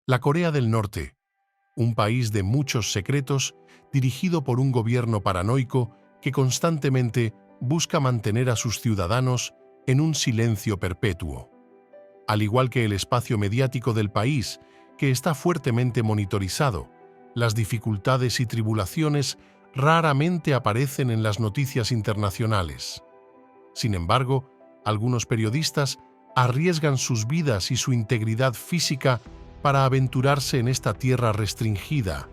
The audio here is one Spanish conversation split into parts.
La Corea del Norte, un país de muchos secretos, dirigido por un gobierno paranoico que constantemente busca mantener a sus ciudadanos en un silencio perpetuo. Al igual que el espacio mediático del país, que está fuertemente monitorizado, las dificultades y tribulaciones raramente aparecen en las noticias internacionales. Sin embargo, algunos periodistas arriesgan sus vidas y su integridad física para aventurarse en esta tierra restringida,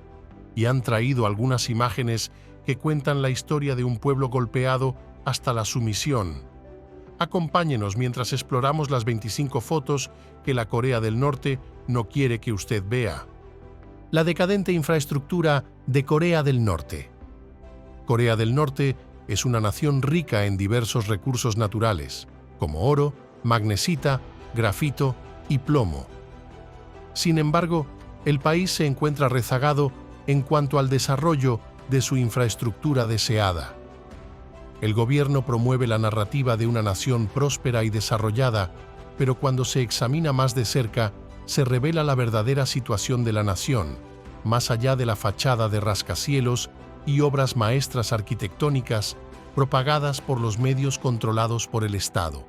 y han traído algunas imágenes que cuentan la historia de un pueblo golpeado hasta la sumisión. Acompáñenos mientras exploramos las 25 fotos que la Corea del Norte no quiere que usted vea. La decadente infraestructura de Corea del Norte. Corea del Norte es una nación rica en diversos recursos naturales, como oro, magnesita, grafito y plomo. Sin embargo, el país se encuentra rezagado en cuanto al desarrollo de su infraestructura deseada. El gobierno promueve la narrativa de una nación próspera y desarrollada, pero cuando se examina más de cerca, se revela la verdadera situación de la nación, más allá de la fachada de rascacielos y obras maestras arquitectónicas propagadas por los medios controlados por el Estado.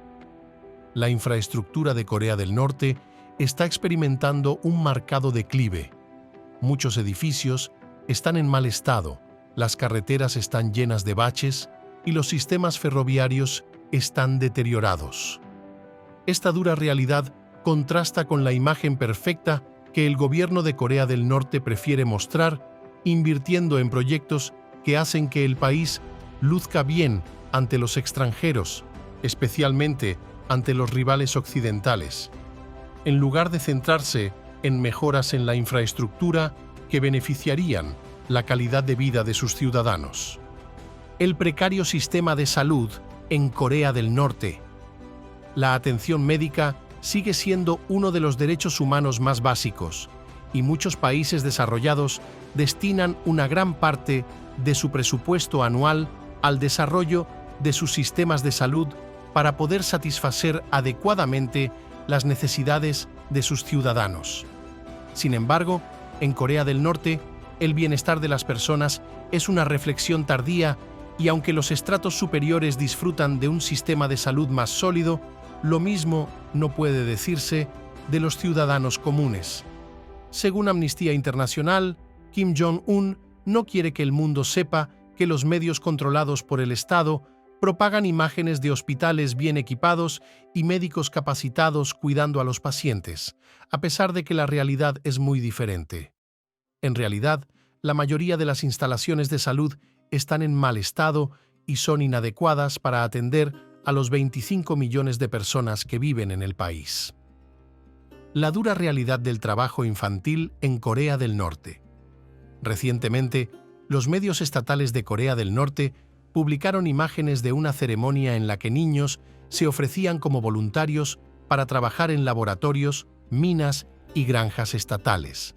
La infraestructura de Corea del Norte está experimentando un marcado declive. Muchos edificios están en mal estado, las carreteras están llenas de baches y los sistemas ferroviarios están deteriorados. Esta dura realidad contrasta con la imagen perfecta que el gobierno de Corea del Norte prefiere mostrar, invirtiendo en proyectos que hacen que el país luzca bien ante los extranjeros, especialmente ante los rivales occidentales, en lugar de centrarse en mejoras en la infraestructura que beneficiarían la calidad de vida de sus ciudadanos. El precario sistema de salud en Corea del Norte. La atención médica sigue siendo uno de los derechos humanos más básicos, y muchos países desarrollados destinan una gran parte de su presupuesto anual al desarrollo de sus sistemas de salud para poder satisfacer adecuadamente las necesidades de sus ciudadanos. Sin embargo, en Corea del Norte, el bienestar de las personas es una reflexión tardía, y aunque los estratos superiores disfrutan de un sistema de salud más sólido, lo mismo no puede decirse de los ciudadanos comunes. Según Amnistía Internacional, Kim Jong-un no quiere que el mundo sepa que los medios controlados por el Estado propagan imágenes de hospitales bien equipados y médicos capacitados cuidando a los pacientes, a pesar de que la realidad es muy diferente. En realidad, la mayoría de las instalaciones de salud están en mal estado y son inadecuadas para atender a los 25 millones de personas que viven en el país. La dura realidad del trabajo infantil en Corea del Norte. Recientemente, los medios estatales de Corea del Norte publicaron imágenes de una ceremonia en la que niños se ofrecían como voluntarios para trabajar en laboratorios, minas y granjas estatales.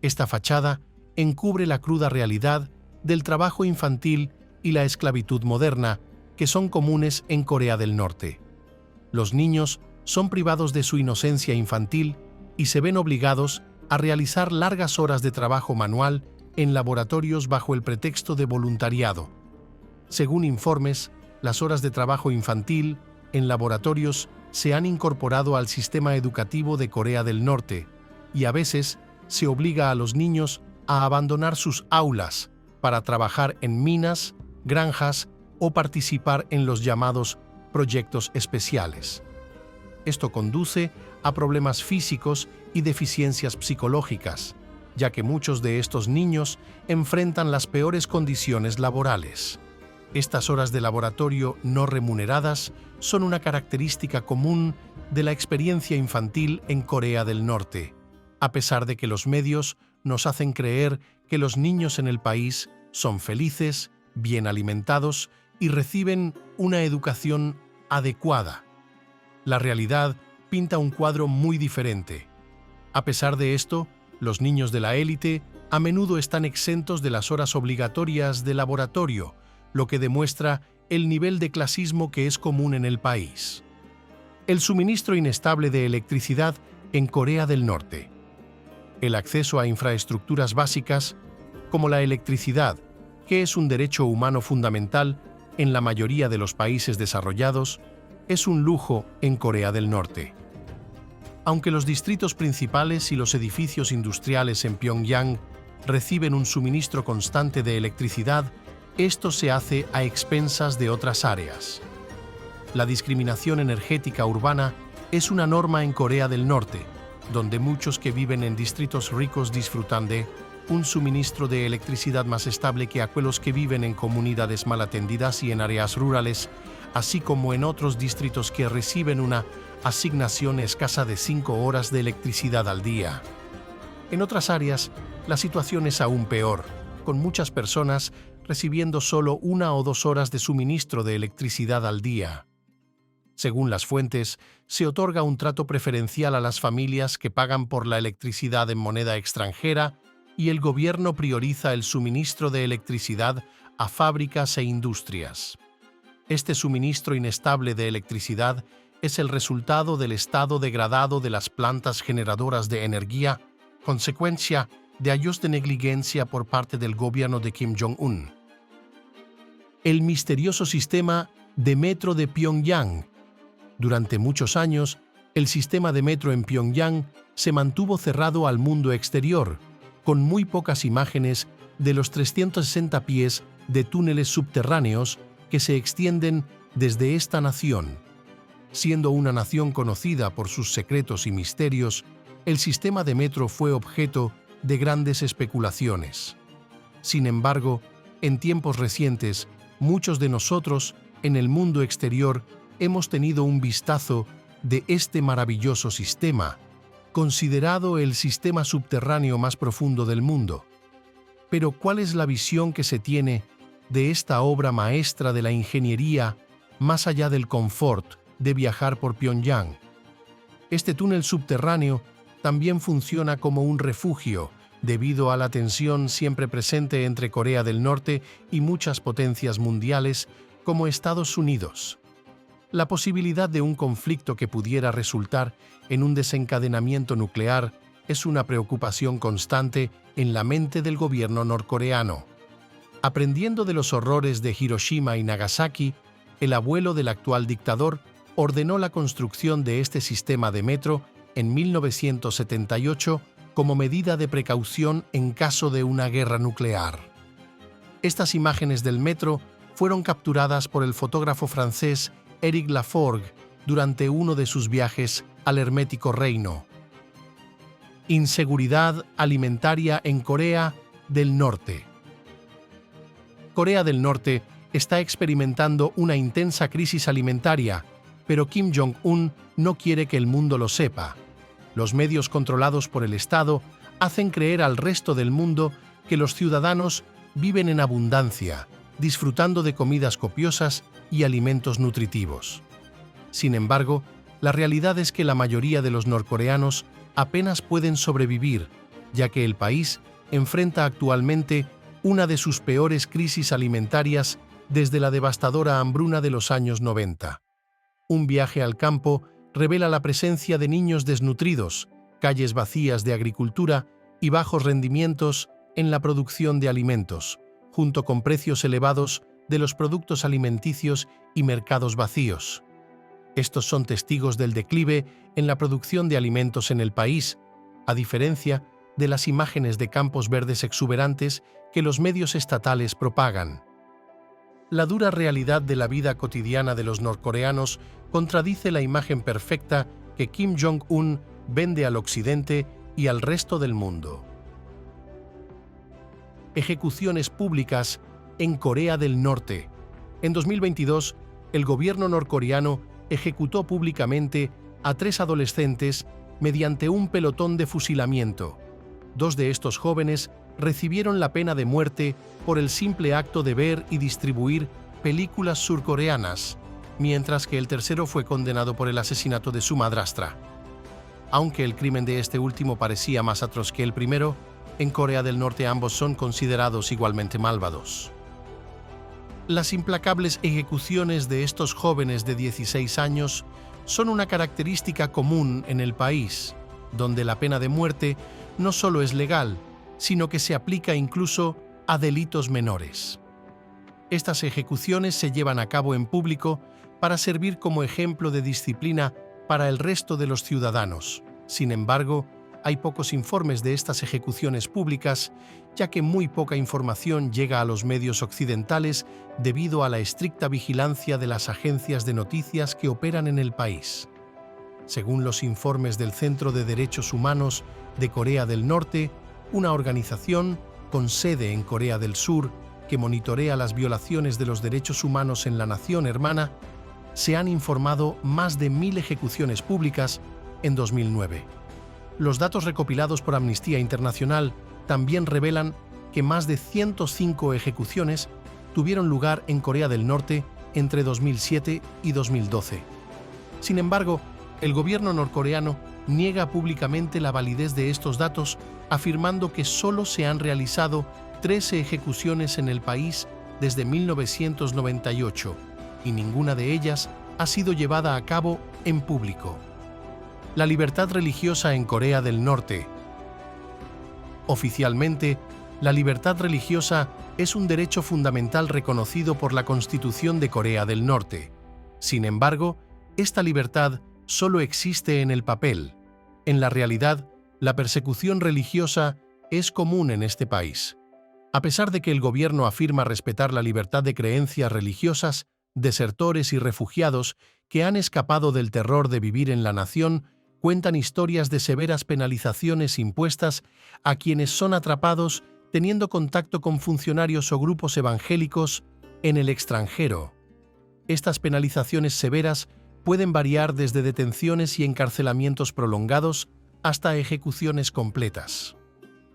Esta fachada encubre la cruda realidad del trabajo infantil y la esclavitud moderna, que son comunes en Corea del Norte. Los niños son privados de su inocencia infantil y se ven obligados a realizar largas horas de trabajo manual en laboratorios bajo el pretexto de voluntariado. Según informes, las horas de trabajo infantil en laboratorios se han incorporado al sistema educativo de Corea del Norte, y a veces se obliga a los niños a abandonar sus aulas para trabajar en minas, granjas o participar en los llamados proyectos especiales. Esto conduce a problemas físicos y deficiencias psicológicas, ya que muchos de estos niños enfrentan las peores condiciones laborales. Estas horas de laboratorio no remuneradas son una característica común de la experiencia infantil en Corea del Norte, a pesar de que los medios nos hacen creer que los niños en el país son felices, bien alimentados y reciben una educación adecuada. La realidad pinta un cuadro muy diferente. A pesar de esto, los niños de la élite a menudo están exentos de las horas obligatorias de laboratorio, lo que demuestra el nivel de clasismo que es común en el país. El suministro inestable de electricidad en Corea del Norte. el acceso a infraestructuras básicas, como la electricidad, que es un derecho humano fundamental en la mayoría de los países desarrollados, es un lujo en Corea del Norte. Aunque los distritos principales y los edificios industriales en Pyongyang reciben un suministro constante de electricidad, esto se hace a expensas de otras áreas. La discriminación energética urbana es una norma en Corea del Norte, donde muchos que viven en distritos ricos disfrutan de un suministro de electricidad más estable que aquellos que viven en comunidades mal atendidas y en áreas rurales, así como en otros distritos que reciben una asignación escasa de 5 horas de electricidad al día. En otras áreas, la situación es aún peor, con muchas personas recibiendo solo 1 o 2 horas de suministro de electricidad al día. Según las fuentes, se otorga un trato preferencial a las familias que pagan por la electricidad en moneda extranjera y el gobierno prioriza el suministro de electricidad a fábricas e industrias. Este suministro inestable de electricidad es el resultado del estado degradado de las plantas generadoras de energía, consecuencia de años de negligencia por parte del gobierno de Kim Jong-un. El misterioso sistema de metro de Pyongyang. Durante muchos años, el sistema de metro en Pyongyang se mantuvo cerrado al mundo exterior, con muy pocas imágenes de los 360 pies de túneles subterráneos que se extienden desde esta nación. Siendo una nación conocida por sus secretos y misterios, el sistema de metro fue objeto de grandes especulaciones. Sin embargo, en tiempos recientes, muchos de nosotros, en el mundo exterior, hemos tenido un vistazo de este maravilloso sistema, considerado el sistema subterráneo más profundo del mundo. Pero, ¿cuál es la visión que se tiene de esta obra maestra de la ingeniería más allá del confort de viajar por Pyongyang? Este túnel subterráneo también funciona como un refugio debido a la tensión siempre presente entre Corea del Norte y muchas potencias mundiales como Estados Unidos. La posibilidad de un conflicto que pudiera resultar en un desencadenamiento nuclear es una preocupación constante en la mente del gobierno norcoreano. Aprendiendo de los horrores de Hiroshima y Nagasaki, el abuelo del actual dictador ordenó la construcción de este sistema de metro en 1978 como medida de precaución en caso de una guerra nuclear. Estas imágenes del metro fueron capturadas por el fotógrafo francés Éric Laforgue durante uno de sus viajes al hermético reino. Inseguridad alimentaria en Corea del Norte. Corea del Norte está experimentando una intensa crisis alimentaria, pero Kim Jong-un no quiere que el mundo lo sepa. Los medios controlados por el Estado hacen creer al resto del mundo que los ciudadanos viven en abundancia, disfrutando de comidas copiosas y alimentos nutritivos. Sin embargo, la realidad es que la mayoría de los norcoreanos apenas pueden sobrevivir, ya que el país enfrenta actualmente una de sus peores crisis alimentarias desde la devastadora hambruna de los años 90. Un viaje al campo revela la presencia de niños desnutridos, calles vacías de agricultura y bajos rendimientos en la producción de alimentos, junto con precios elevados de los productos alimenticios y mercados vacíos. Estos son testigos del declive en la producción de alimentos en el país, a diferencia de las imágenes de campos verdes exuberantes que los medios estatales propagan. La dura realidad de la vida cotidiana de los norcoreanos contradice la imagen perfecta que Kim Jong-un vende al Occidente y al resto del mundo. Ejecuciones públicas en Corea del Norte. En 2022, el gobierno norcoreano ejecutó públicamente a 3 adolescentes mediante un pelotón de fusilamiento. 2 de estos jóvenes recibieron la pena de muerte por el simple acto de ver y distribuir películas surcoreanas, mientras que el tercero fue condenado por el asesinato de su madrastra. Aunque el crimen de este último parecía más atroz que el primero, en Corea del Norte ambos son considerados igualmente malvados. Las implacables ejecuciones de estos jóvenes de 16 años son una característica común en el país, donde la pena de muerte no solo es legal, sino que se aplica incluso a delitos menores. Estas ejecuciones se llevan a cabo en público para servir como ejemplo de disciplina para el resto de los ciudadanos. Sin embargo, hay pocos informes de estas ejecuciones públicas, ya que muy poca información llega a los medios occidentales debido a la estricta vigilancia de las agencias de noticias que operan en el país. Según los informes del Centro de Derechos Humanos de Corea del Norte, una organización con sede en Corea del Sur que monitorea las violaciones de los derechos humanos en la nación hermana, se han informado más de 1000 ejecuciones públicas en 2009. Los datos recopilados por Amnistía Internacional también revelan que más de 105 ejecuciones tuvieron lugar en Corea del Norte entre 2007 y 2012. Sin embargo, el gobierno norcoreano niega públicamente la validez de estos datos, afirmando que solo se han realizado 13 ejecuciones en el país desde 1998 y ninguna de ellas ha sido llevada a cabo en público. La libertad religiosa en Corea del Norte. Oficialmente, la libertad religiosa es un derecho fundamental reconocido por la Constitución de Corea del Norte. Sin embargo, esta libertad solo existe en el papel. En la realidad, la persecución religiosa es común en este país. A pesar de que el gobierno afirma respetar la libertad de creencias religiosas, desertores y refugiados que han escapado del terror de vivir en la nación cuentan historias de severas penalizaciones impuestas a quienes son atrapados teniendo contacto con funcionarios o grupos evangélicos en el extranjero. Estas penalizaciones severas pueden variar desde detenciones y encarcelamientos prolongados hasta ejecuciones completas.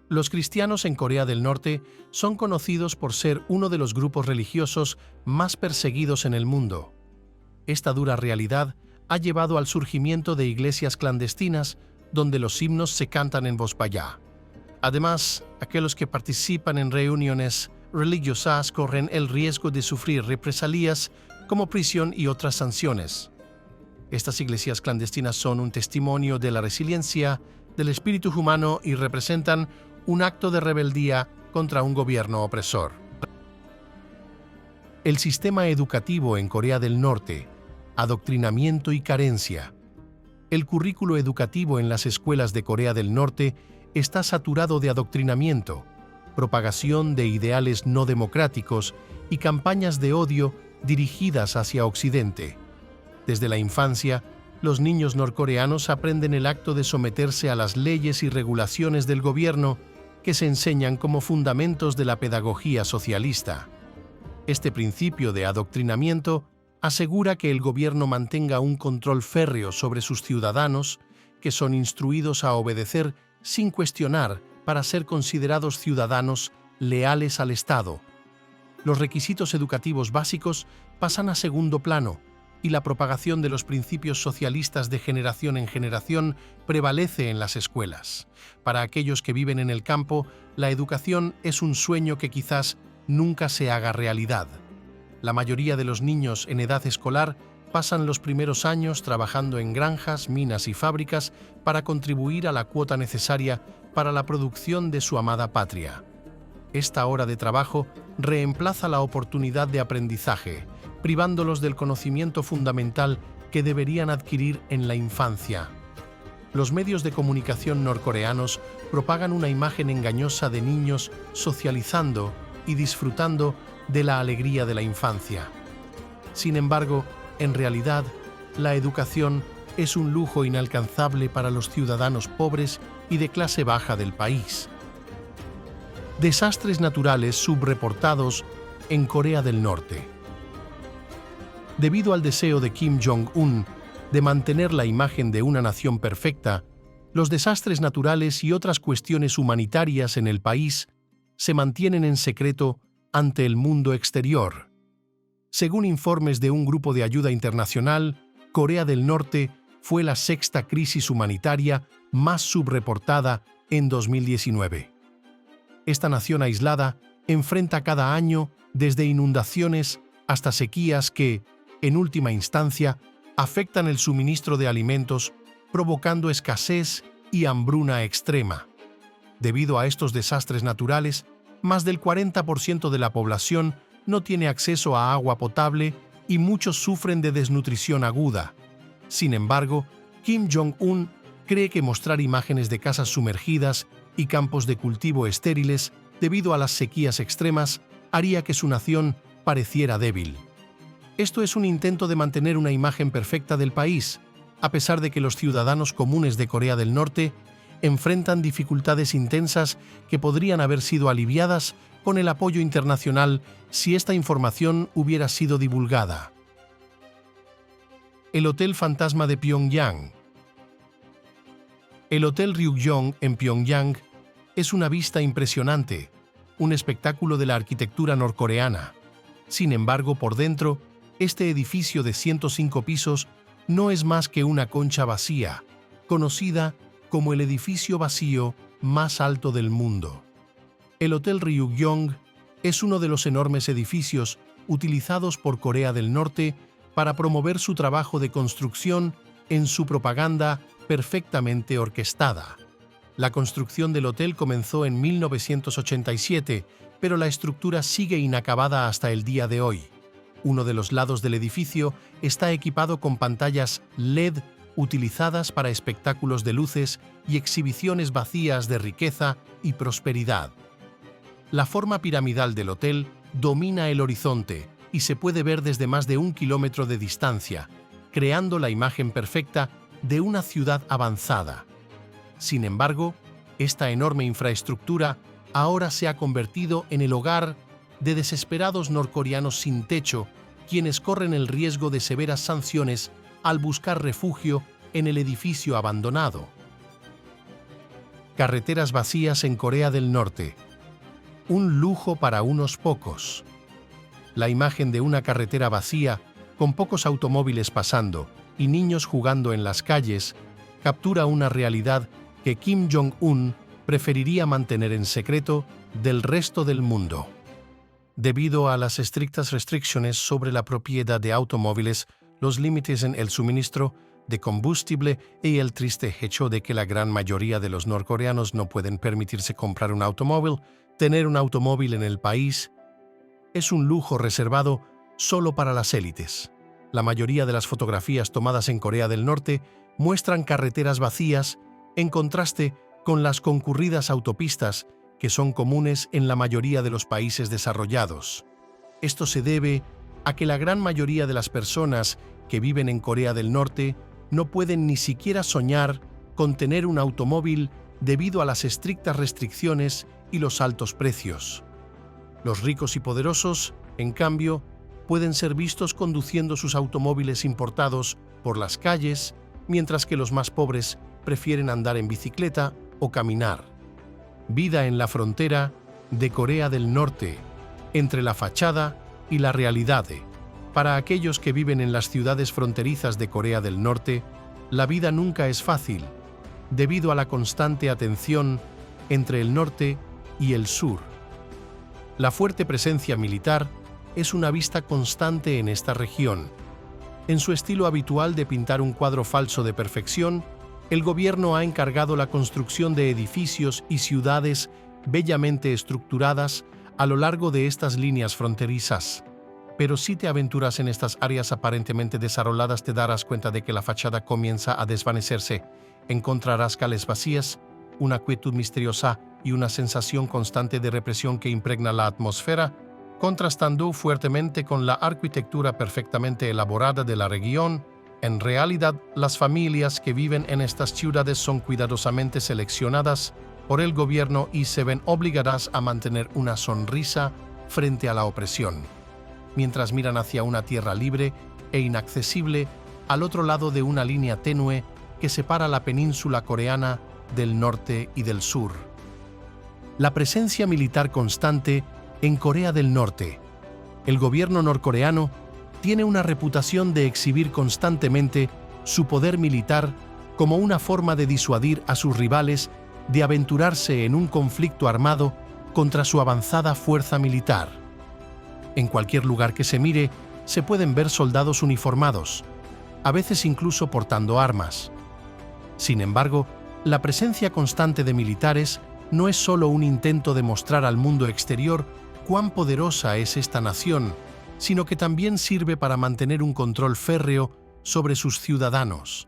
Los cristianos en Corea del Norte son conocidos por ser uno de los grupos religiosos más perseguidos en el mundo. Esta dura realidad ha llevado al surgimiento de iglesias clandestinas donde los himnos se cantan en voz baja. Además, aquellos que participan en reuniones religiosas corren el riesgo de sufrir represalias como prisión y otras sanciones. Estas iglesias clandestinas son un testimonio de la resiliencia del espíritu humano y representan un acto de rebeldía contra un gobierno opresor. El sistema educativo en Corea del Norte, adoctrinamiento y carencia. El currículo educativo en las escuelas de Corea del Norte está saturado de adoctrinamiento, propagación de ideales no democráticos y campañas de odio dirigidas hacia Occidente. Desde la infancia, los niños norcoreanos aprenden el acto de someterse a las leyes y regulaciones del gobierno que se enseñan como fundamentos de la pedagogía socialista. Este principio de adoctrinamiento asegura que el gobierno mantenga un control férreo sobre sus ciudadanos, que son instruidos a obedecer sin cuestionar para ser considerados ciudadanos leales al Estado. Los requisitos educativos básicos pasan a segundo plano y la propagación de los principios socialistas de generación en generación prevalece en las escuelas. Para aquellos que viven en el campo, la educación es un sueño que quizás nunca se haga realidad. La mayoría de los niños en edad escolar pasan los primeros años trabajando en granjas, minas y fábricas para contribuir a la cuota necesaria para la producción de su amada patria. Esta hora de trabajo reemplaza la oportunidad de aprendizaje, privándolos del conocimiento fundamental que deberían adquirir en la infancia. Los medios de comunicación norcoreanos propagan una imagen engañosa de niños socializando y disfrutando de la alegría de la infancia. Sin embargo, en realidad, la educación es un lujo inalcanzable para los ciudadanos pobres y de clase baja del país. Desastres naturales subreportados en Corea del Norte. Debido al deseo de Kim Jong-un de mantener la imagen de una nación perfecta, los desastres naturales y otras cuestiones humanitarias en el país se mantienen en secreto ante el mundo exterior. Según informes de un grupo de ayuda internacional, Corea del Norte fue la sexta crisis humanitaria más subreportada en 2019. Esta nación aislada enfrenta cada año desde inundaciones hasta sequías que, en última instancia, afectan el suministro de alimentos, provocando escasez y hambruna extrema. Debido a estos desastres naturales, más del 40% de la población no tiene acceso a agua potable y muchos sufren de desnutrición aguda. Sin embargo, Kim Jong-un cree que mostrar imágenes de casas sumergidas y campos de cultivo estériles debido a las sequías extremas haría que su nación pareciera débil. Esto es un intento de mantener una imagen perfecta del país, a pesar de que los ciudadanos comunes de Corea del Norte enfrentan dificultades intensas que podrían haber sido aliviadas con el apoyo internacional si esta información hubiera sido divulgada. El Hotel Fantasma de Pyongyang. El Hotel Ryugyong en Pyongyang es una vista impresionante, un espectáculo de la arquitectura norcoreana. Sin embargo, por dentro, este edificio de 105 pisos no es más que una concha vacía, conocida como el edificio vacío más alto del mundo. El Hotel Ryugyong es uno de los enormes edificios utilizados por Corea del Norte para promover su trabajo de construcción en su propaganda perfectamente orquestada. La construcción del hotel comenzó en 1987, pero la estructura sigue inacabada hasta el día de hoy. Uno de los lados del edificio está equipado con pantallas LED utilizadas para espectáculos de luces y exhibiciones vacías de riqueza y prosperidad. La forma piramidal del hotel domina el horizonte y se puede ver desde más de 1 kilómetro de distancia, creando la imagen perfecta de una ciudad avanzada. Sin embargo, esta enorme infraestructura ahora se ha convertido en el hogar de desesperados norcoreanos sin techo, quienes corren el riesgo de severas sanciones al buscar refugio en el edificio abandonado. Carreteras vacías en Corea del Norte. Un lujo para unos pocos. La imagen de una carretera vacía, con pocos automóviles pasando y niños jugando en las calles, captura una realidad que Kim Jong-un preferiría mantener en secreto del resto del mundo. Debido a las estrictas restricciones sobre la propiedad de automóviles, los límites en el suministro de combustible y el triste hecho de que la gran mayoría de los norcoreanos no pueden permitirse comprar un automóvil, tener un automóvil en el país es un lujo reservado solo para las élites. La mayoría de las fotografías tomadas en Corea del Norte muestran carreteras vacías en contraste con las concurridas autopistas que son comunes en la mayoría de los países desarrollados. Esto se debe a que la gran mayoría de las personas que viven en Corea del Norte no pueden ni siquiera soñar con tener un automóvil debido a las estrictas restricciones y los altos precios. Los ricos y poderosos, en cambio, pueden ser vistos conduciendo sus automóviles importados por las calles, mientras que los más pobres prefieren andar en bicicleta o caminar. Vida en la frontera de Corea del Norte, entre la fachada y la realidad. Para aquellos que viven en las ciudades fronterizas de Corea del Norte, la vida nunca es fácil, debido a la constante atención entre el norte y el sur. La fuerte presencia militar es una vista constante en esta región. En su estilo habitual de pintar un cuadro falso de perfección, el gobierno ha encargado la construcción de edificios y ciudades bellamente estructuradas a lo largo de estas líneas fronterizas. Pero si te aventuras en estas áreas aparentemente desarrolladas, te darás cuenta de que la fachada comienza a desvanecerse. Encontrarás calles vacías, una quietud misteriosa y una sensación constante de represión que impregna la atmósfera, contrastando fuertemente con la arquitectura perfectamente elaborada de la región. En realidad, las familias que viven en estas ciudades son cuidadosamente seleccionadas por el gobierno y se ven obligadas a mantener una sonrisa frente a la opresión, mientras miran hacia una tierra libre e inaccesible al otro lado de una línea tenue que separa la península coreana del norte y del sur. La presencia militar constante en Corea del Norte. El gobierno norcoreano tiene una reputación de exhibir constantemente su poder militar como una forma de disuadir a sus rivales de aventurarse en un conflicto armado contra su avanzada fuerza militar. En cualquier lugar que se mire, se pueden ver soldados uniformados, a veces incluso portando armas. Sin embargo, La presencia constante de militares no es solo un intento de mostrar al mundo exterior cuán poderosa es esta nación, sino que también sirve para mantener un control férreo sobre sus ciudadanos.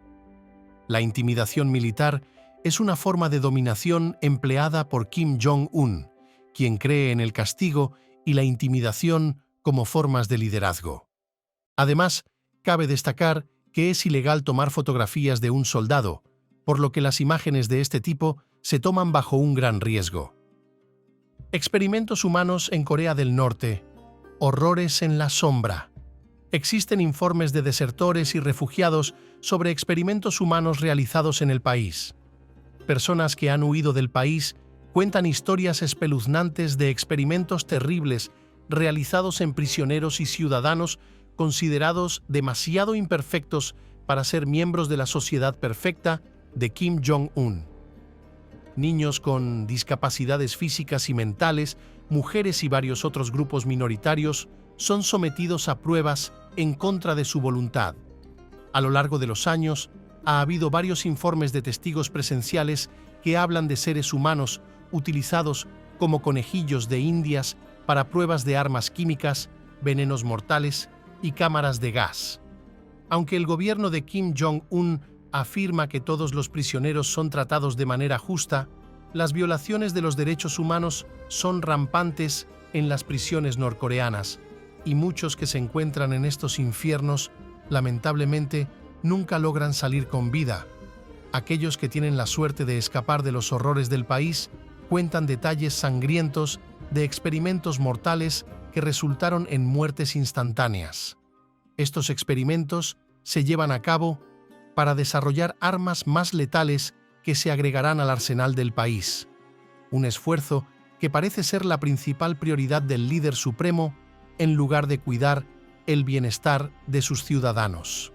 La intimidación militar es una forma de dominación empleada por Kim Jong-un, quien cree en el castigo y la intimidación como formas de liderazgo. Además, cabe destacar que es ilegal tomar fotografías de un soldado, por lo que las imágenes de este tipo se toman bajo un gran riesgo. Experimentos humanos en Corea del Norte. Horrores en la sombra. Existen informes de desertores y refugiados sobre experimentos humanos realizados en el país. Personas que han huido del país cuentan historias espeluznantes de experimentos terribles realizados en prisioneros y ciudadanos considerados demasiado imperfectos para ser miembros de la sociedad perfecta de Kim Jong-un. Niños con discapacidades físicas y mentales, mujeres y varios otros grupos minoritarios son sometidos a pruebas en contra de su voluntad. A lo largo de los años, ha habido varios informes de testigos presenciales que hablan de seres humanos utilizados como conejillos de indias para pruebas de armas químicas, venenos mortales y cámaras de gas. Aunque el gobierno de Kim Jong-un afirma que todos los prisioneros son tratados de manera justa, las violaciones de los derechos humanos son rampantes en las prisiones norcoreanas, y muchos que se encuentran en estos infiernos, lamentablemente, nunca logran salir con vida. Aquellos que tienen la suerte de escapar de los horrores del país cuentan detalles sangrientos de experimentos mortales que resultaron en muertes instantáneas. Estos experimentos se llevan a cabo para desarrollar armas más letales que se agregarán al arsenal del país. Un esfuerzo que parece ser la principal prioridad del líder supremo en lugar de cuidar el bienestar de sus ciudadanos.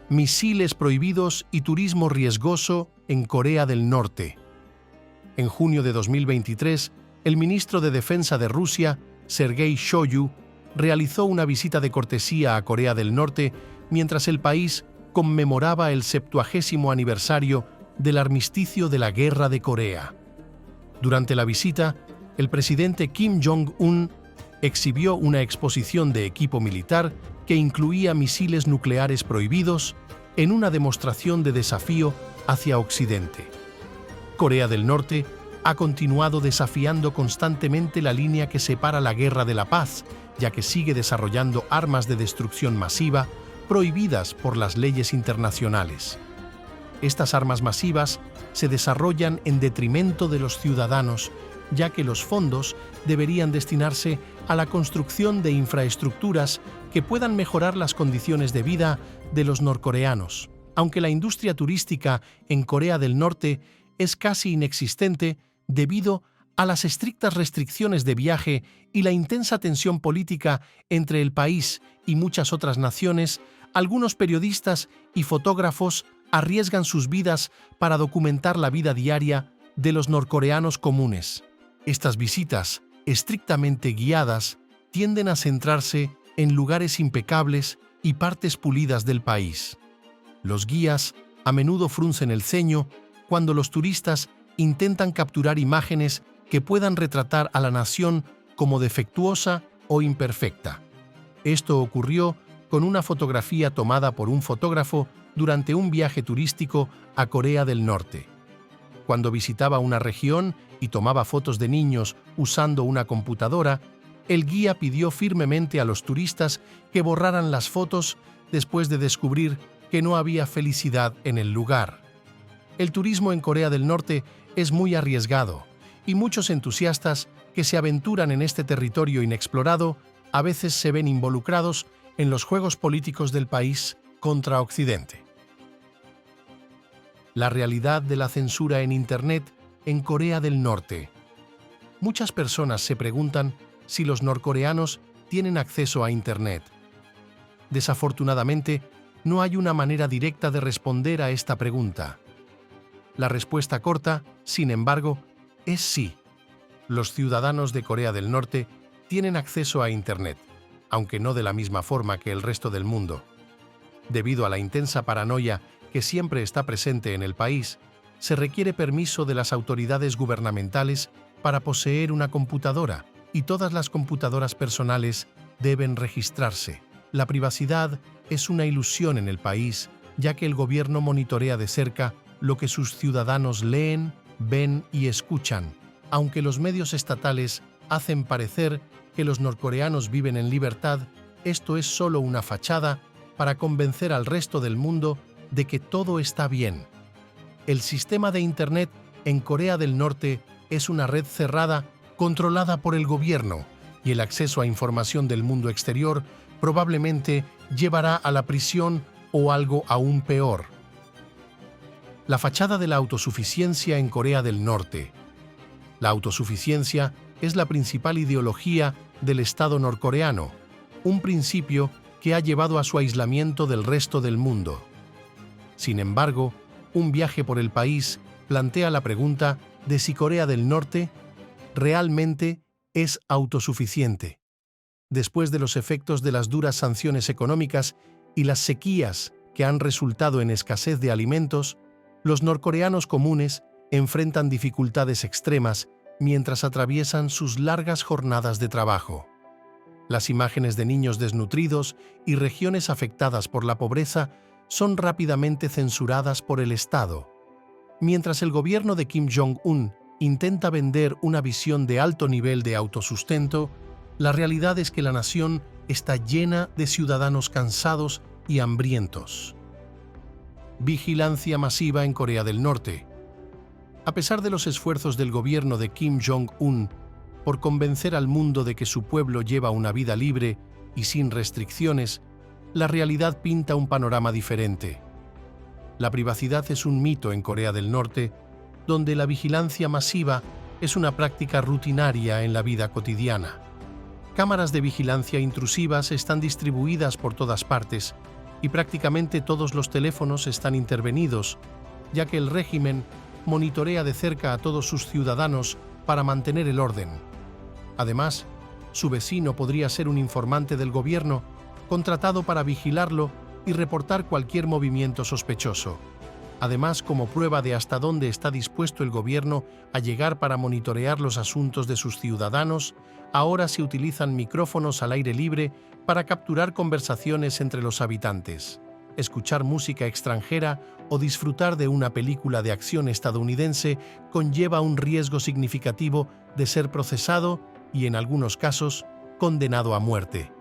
Misiles prohibidos y turismo riesgoso en Corea del Norte. En junio de 2023, el ministro de Defensa de Rusia, Sergei Shoigu, realizó una visita de cortesía a Corea del Norte mientras el país conmemoraba el 70º aniversario del armisticio de la Guerra de Corea. Durante la visita, el presidente Kim Jong-un exhibió una exposición de equipo militar que incluía misiles nucleares prohibidos en una demostración de desafío hacia Occidente. Corea del Norte ha continuado desafiando constantemente la línea que separa la guerra de la paz, ya que sigue desarrollando armas de destrucción masiva prohibidas por las leyes internacionales. Estas armas masivas se desarrollan en detrimento de los ciudadanos, ya que los fondos deberían destinarse a la construcción de infraestructuras que puedan mejorar las condiciones de vida de los norcoreanos. Aunque la industria turística en Corea del Norte es casi inexistente debido a las estrictas restricciones de viaje y la intensa tensión política entre el país y muchas otras naciones, algunos periodistas y fotógrafos arriesgan sus vidas para documentar la vida diaria de los norcoreanos comunes. Estas visitas, estrictamente guiadas, tienden a centrarse en lugares impecables y partes pulidas del país. Los guías a menudo fruncen el ceño cuando los turistas intentan capturar imágenes que puedan retratar a la nación como defectuosa o imperfecta. Esto ocurrió con una fotografía tomada por un fotógrafo durante un viaje turístico a Corea del Norte. Cuando visitaba una región y tomaba fotos de niños usando una computadora, el guía pidió firmemente a los turistas que borraran las fotos después de descubrir que no había felicidad en el lugar. El turismo en Corea del Norte es muy arriesgado, y muchos entusiastas que se aventuran en este territorio inexplorado a veces se ven involucrados en los juegos políticos del país contra Occidente. La realidad de la censura en Internet en Corea del Norte. Muchas personas se preguntan si los norcoreanos tienen acceso a Internet. Desafortunadamente, no hay una manera directa de responder a esta pregunta. La respuesta corta, sin embargo, es sí. Los ciudadanos de Corea del Norte tienen acceso a Internet, aunque no de la misma forma que el resto del mundo. Debido a la intensa paranoia que siempre está presente en el país, se requiere permiso de las autoridades gubernamentales para poseer una computadora, y todas las computadoras personales deben registrarse. La privacidad es una ilusión en el país, ya que el gobierno monitorea de cerca lo que sus ciudadanos leen, ven y escuchan, aunque los medios estatales hacen parecer que los norcoreanos viven en libertad. Esto es solo una fachada para convencer al resto del mundo de que todo está bien. El sistema de Internet en Corea del Norte es una red cerrada controlada por el gobierno, y el acceso a información del mundo exterior probablemente llevará a la prisión o algo aún peor. La fachada de la autosuficiencia en Corea del Norte. La autosuficiencia es la principal ideología del Estado norcoreano, un principio que ha llevado a su aislamiento del resto del mundo. Sin embargo, un viaje por el país plantea la pregunta de si Corea del Norte realmente es autosuficiente. Después de los efectos de las duras sanciones económicas y las sequías que han resultado en escasez de alimentos, los norcoreanos comunes enfrentan dificultades extremas mientras atraviesan sus largas jornadas de trabajo. Las imágenes de niños desnutridos y regiones afectadas por la pobreza son rápidamente censuradas por el Estado. Mientras el gobierno de Kim Jong-un intenta vender una visión de alto nivel de autosustento, la realidad es que la nación está llena de ciudadanos cansados y hambrientos. Vigilancia masiva en Corea del Norte. A pesar de los esfuerzos del gobierno de Kim Jong-un por convencer al mundo de que su pueblo lleva una vida libre y sin restricciones, la realidad pinta un panorama diferente. La privacidad es un mito en Corea del Norte, donde la vigilancia masiva es una práctica rutinaria en la vida cotidiana. Cámaras de vigilancia intrusivas están distribuidas por todas partes y prácticamente todos los teléfonos están intervenidos, ya que el régimen monitorea de cerca a todos sus ciudadanos para mantener el orden. Además, su vecino podría ser un informante del gobierno contratado para vigilarlo y reportar cualquier movimiento sospechoso. Además, como prueba de hasta dónde está dispuesto el gobierno a llegar para monitorear los asuntos de sus ciudadanos, ahora se utilizan micrófonos al aire libre para capturar conversaciones entre los habitantes. Escuchar música extranjera o disfrutar de una película de acción estadounidense conlleva un riesgo significativo de ser procesado y, en algunos casos, condenado a muerte.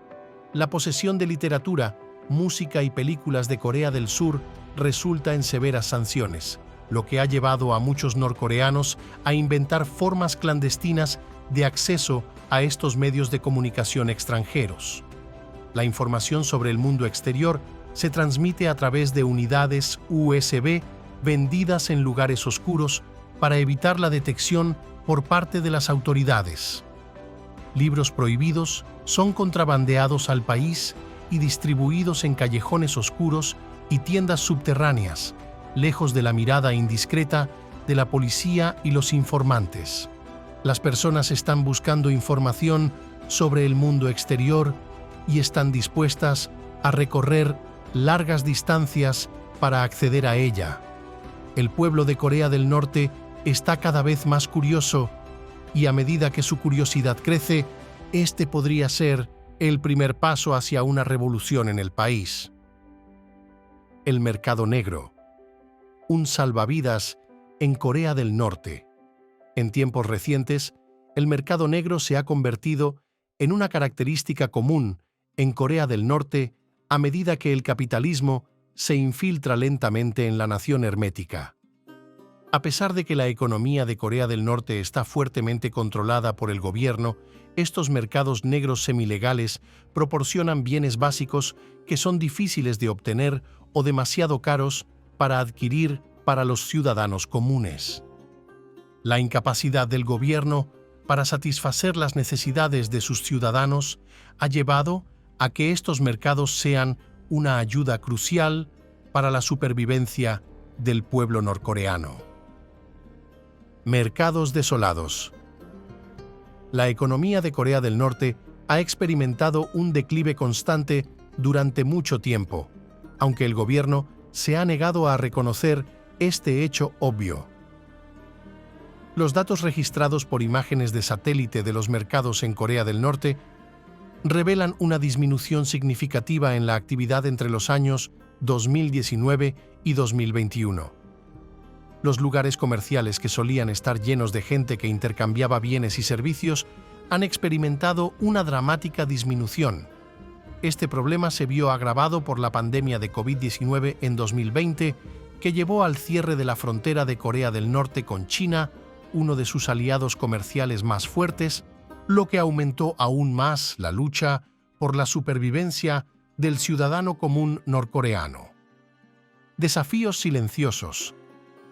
La posesión de literatura, música y películas de Corea del Sur resulta en severas sanciones, lo que ha llevado a muchos norcoreanos a inventar formas clandestinas de acceso a estos medios de comunicación extranjeros. La información sobre el mundo exterior se transmite a través de unidades USB vendidas en lugares oscuros para evitar la detección por parte de las autoridades. Libros prohibidos son contrabandeados al país y distribuidos en callejones oscuros y tiendas subterráneas, lejos de la mirada indiscreta de la policía y los informantes. Las personas están buscando información sobre el mundo exterior y están dispuestas a recorrer largas distancias para acceder a ella. El pueblo de Corea del Norte está cada vez más curioso y a medida que su curiosidad crece, este podría ser el primer paso hacia una revolución en el país. El mercado negro. Un salvavidas en Corea del Norte. En tiempos recientes, el mercado negro se ha convertido en una característica común en Corea del Norte a medida que el capitalismo se infiltra lentamente en la nación hermética. A pesar de que la economía de Corea del Norte está fuertemente controlada por el gobierno, estos mercados negros semilegales proporcionan bienes básicos que son difíciles de obtener o demasiado caros para adquirir para los ciudadanos comunes. La incapacidad del gobierno para satisfacer las necesidades de sus ciudadanos ha llevado a que estos mercados sean una ayuda crucial para la supervivencia del pueblo norcoreano. Mercados desolados. La economía de Corea del Norte ha experimentado un declive constante durante mucho tiempo, aunque el gobierno se ha negado a reconocer este hecho obvio. Los datos registrados por imágenes de satélite de los mercados en Corea del Norte revelan una disminución significativa en la actividad entre los años 2019 y 2021. Los lugares comerciales que solían estar llenos de gente que intercambiaba bienes y servicios han experimentado una dramática disminución. Este problema se vio agravado por la pandemia de COVID-19 en 2020, que llevó al cierre de la frontera de Corea del Norte con China, uno de sus aliados comerciales más fuertes, lo que aumentó aún más la lucha por la supervivencia del ciudadano común norcoreano. Desafíos silenciosos.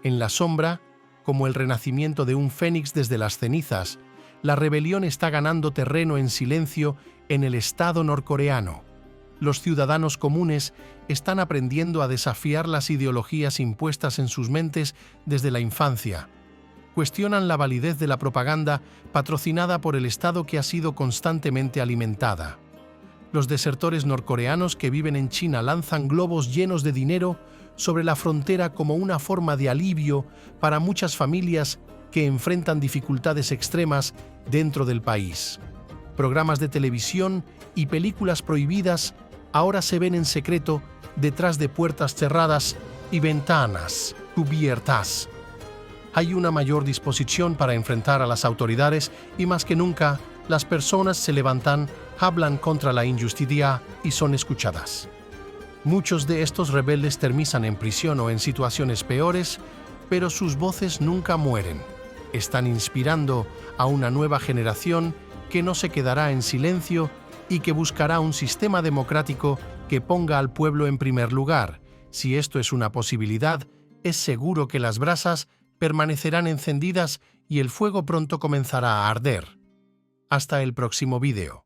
En la sombra, como el renacimiento de un fénix desde las cenizas, la rebelión está ganando terreno en silencio en el Estado norcoreano. Los ciudadanos comunes están aprendiendo a desafiar las ideologías impuestas en sus mentes desde la infancia. Cuestionan la validez de la propaganda patrocinada por el Estado que ha sido constantemente alimentada. Los desertores norcoreanos que viven en China lanzan globos llenos de dinero sobre la frontera como una forma de alivio para muchas familias que enfrentan dificultades extremas dentro del país. Programas de televisión y películas prohibidas ahora se ven en secreto detrás de puertas cerradas y ventanas cubiertas. Hay una mayor disposición para enfrentar a las autoridades y más que nunca, las personas se levantan, hablan contra la injusticia y son escuchadas. Muchos de estos rebeldes terminan en prisión o en situaciones peores, pero sus voces nunca mueren. Están inspirando a una nueva generación que no se quedará en silencio y que buscará un sistema democrático que ponga al pueblo en primer lugar. Si esto es una posibilidad, es seguro que las brasas permanecerán encendidas y el fuego pronto comenzará a arder. Hasta el próximo vídeo.